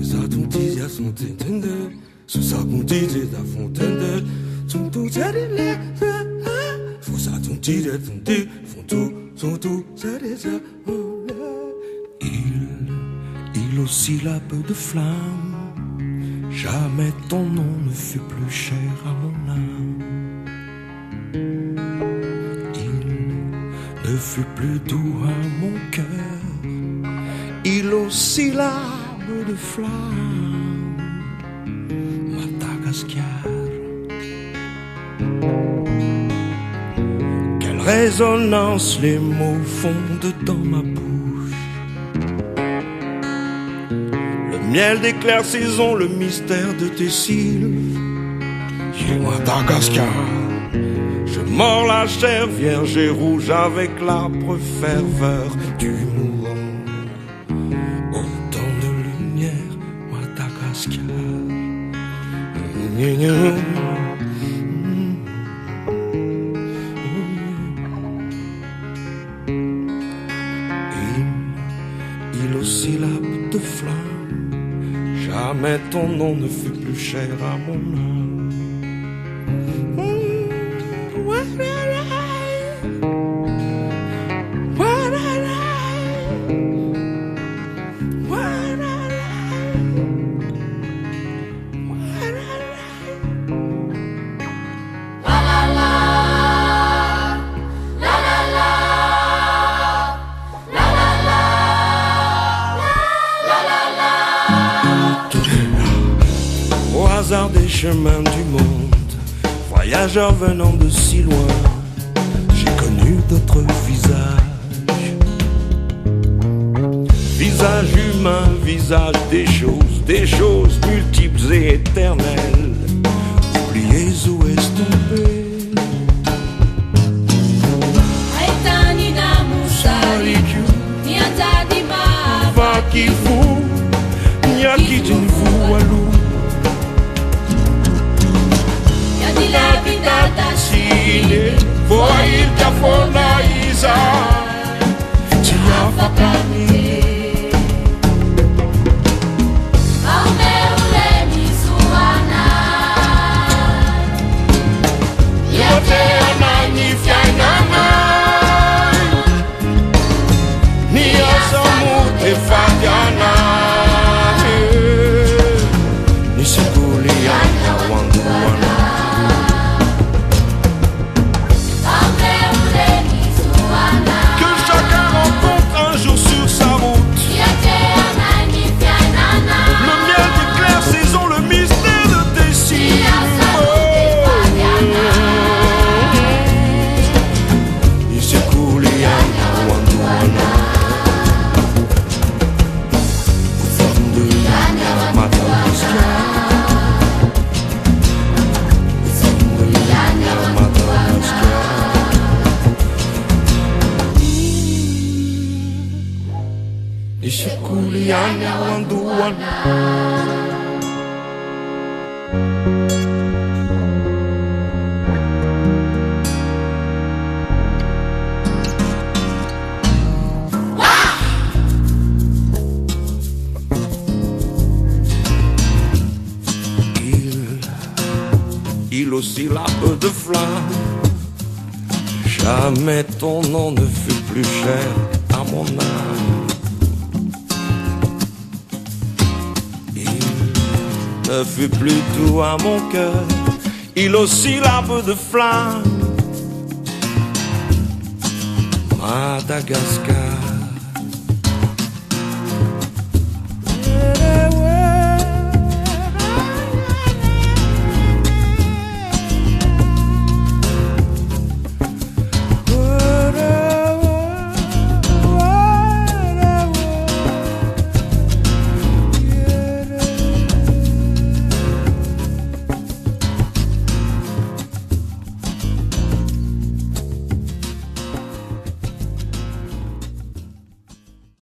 Ça ton petit à son tende, sous sa pontie à fontaine, son tout ça les faut ça ton petit à fonte, son tout ça les il oscille de flamme. Jamais ton nom ne fut plus cher à mon âme. Il ne fut plus doux à mon cœur. Il oscille de flamme. Madagascar. Quelle résonance les mots fondent dans ma bouche. Miel d'éclair-saison, le mystère de tes cils. J'ai Madagascar. Je mords la chair vierge et rouge avec l'âpre ferveur du mourant. Autant de lumière, Madagascar. Il oscille de flamme. Jamais ton nom ne fut plus cher à mon âme. Au hasard des chemins du monde, voyageurs venant de si loin, j'ai connu d'autres visages. Visage humain, visage des choses multiples et éternelles, oubliées ou estompées. Vakivu, nyakijinvu walu. La vida da Chile, foi que a Fonaiza tinha facane. Ao meu leme suana, e até a nani fianama, ni a samu te fadiana, ni se buliana wanduana. Ishikuliana wanduana. Il oscille de flamme. Jamais ton nom ne fut plus cher à mon âme. Ne fut plus doux à mon cœur, il oscille de flamme. Madagascar.